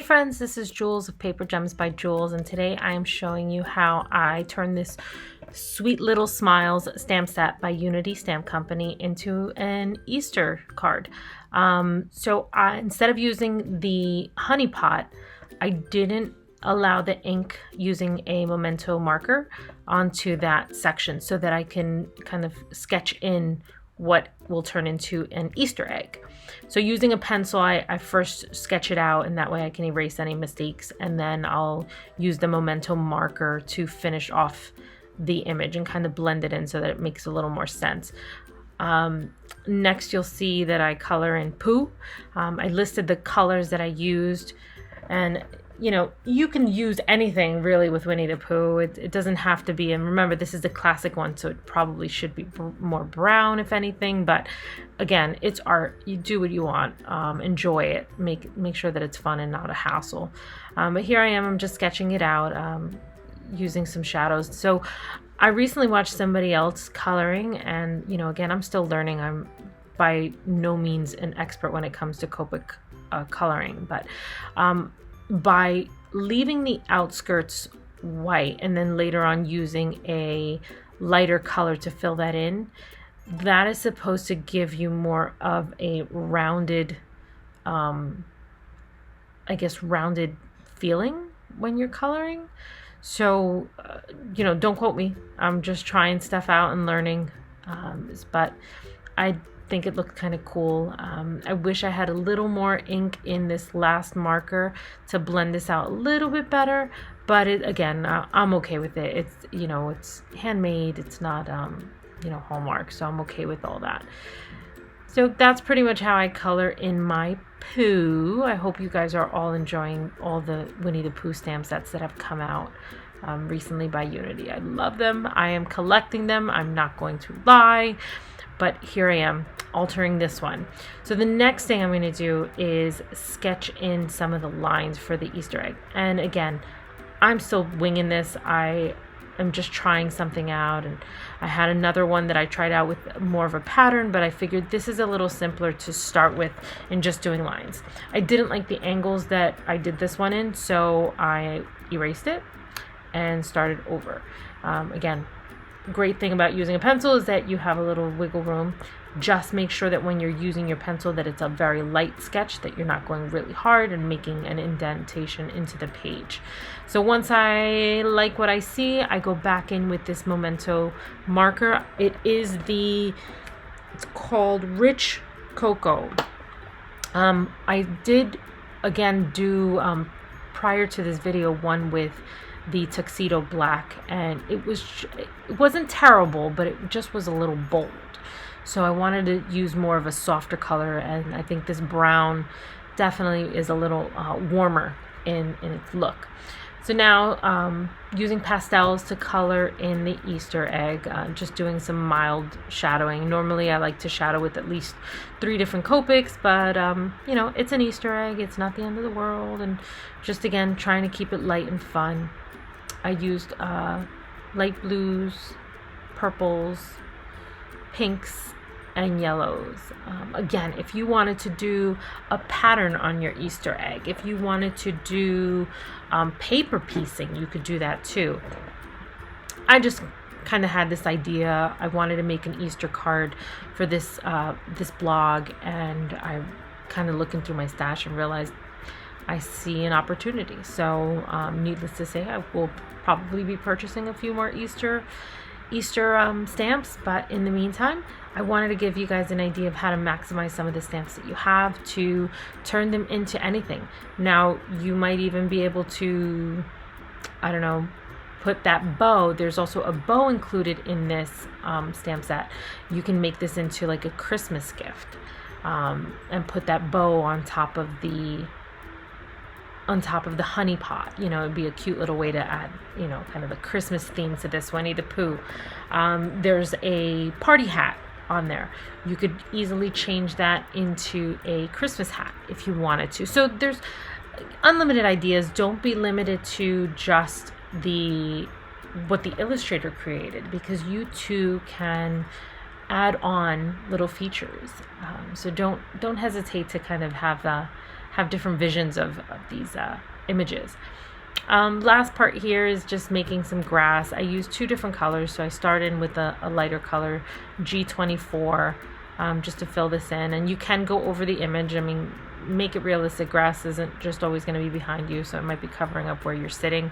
friends, this is Jules of Paper Gems by Jules, and today I am showing you how I turn this Sweet Little Smiles stamp set by Unity Stamp Company into an Easter card. Instead of using the honey pot, I didn't allow the ink using a memento marker onto that section so that I can kind of sketch in what will turn into an Easter egg. So using a pencil, I first sketch it out, and that way I can erase any mistakes, and then I'll use the memento marker to finish off the image and kind of blend it in so that it makes a little more sense. Next, you'll see that I color in Pooh. I listed the colors that I used, and you can use anything really with Winnie the Pooh. It doesn't have to be, and remember, this is the classic one, so it probably should be more brown if anything, but again, it's art. You do what you want. Enjoy it. Make sure that it's fun and not a hassle. But here I am, I'm just sketching it out, using some shadows. So I recently watched somebody else coloring, and again, I'm still learning. I'm by no means an expert when it comes to Copic coloring, but by leaving the outskirts white and then later on using a lighter color to fill that in, that is supposed to give you more of a rounded, rounded feeling when you're coloring. So, don't quote me. I'm just trying stuff out and learning, but I think it looked kind of cool. I wish I had a little more ink in this last marker to blend this out a little bit better, but again, I'm okay with it. It's it's handmade. It's not Hallmark, so I'm okay with all that. So that's pretty much how I color in my Pooh. I hope you guys are all enjoying all the Winnie the Pooh stamp sets that have come out recently by Unity. I love them. I am collecting them. I'm not going to lie. But here I am altering this one. So the next thing I'm going to do is sketch in some of the lines for the Easter egg. And again, I'm still winging this. I am just trying something out, and I had another one that I tried out with more of a pattern, but I figured this is a little simpler to start with in just doing lines. I didn't like the angles that I did this one in, so I erased it and started over. Again, great thing about using a pencil is that you have a little wiggle room. Just make sure that when you're using your pencil that it's a very light sketch, that you're not going really hard and making an indentation into the page. So once I like what I see, I go back in with this memento marker. It's called Rich Cocoa. I did again do prior to this video one with the tuxedo black, and it wasn't terrible, but it just was a little bold. So I wanted to use more of a softer color, and I think this brown definitely is a little warmer in its look. So now using pastels to color in the Easter egg, just doing some mild shadowing. Normally I like to shadow with at least 3 different Copics, but it's an Easter egg, it's not the end of the world, and just again trying to keep it light and fun. I used light blues, purples, pinks, and yellows. Again, if you wanted to do a pattern on your Easter egg, if you wanted to do paper piecing, you could do that too. I just kind of had this idea. I wanted to make an Easter card for this blog, and I kind of looking through my stash and realized I see an opportunity. So needless to say, I will probably be purchasing a few more Easter stamps, but in the meantime, I wanted to give you guys an idea of how to maximize some of the stamps that you have to turn them into anything. Now, you might even be able to, put that bow. There's also a bow included in this stamp set. You can make this into like a Christmas gift, and put that bow on top of the honey pot. It'd be a cute little way to add, kind of a Christmas theme to this Winnie the Pooh. There's a party hat on there. You could easily change that into a Christmas hat if you wanted to. So there's unlimited ideas. Don't be limited to just what the illustrator created, because you too can add on little features. So don't hesitate to kind of have have different visions of these images. Last part here is just making some grass. I use 2 different colors, so I start in with a lighter color, G24, just to fill this in. And you can go over the image. I mean, make it realistic. Grass isn't just always going to be behind you, so it might be covering up where you're sitting.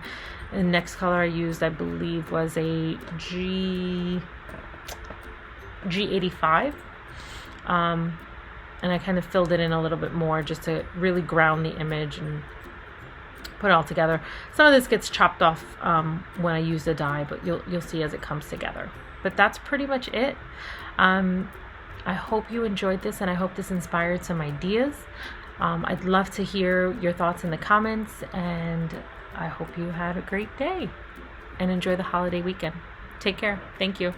And the next color I used, I believe, was a G85. And I kind of filled it in a little bit more just to really ground the image and put it all together. Some of this gets chopped off when I use the die, but you'll see as it comes together. But that's pretty much it. I hope you enjoyed this, and I hope this inspired some ideas. I'd love to hear your thoughts in the comments, and I hope you had a great day and enjoy the holiday weekend. Take care. Thank you.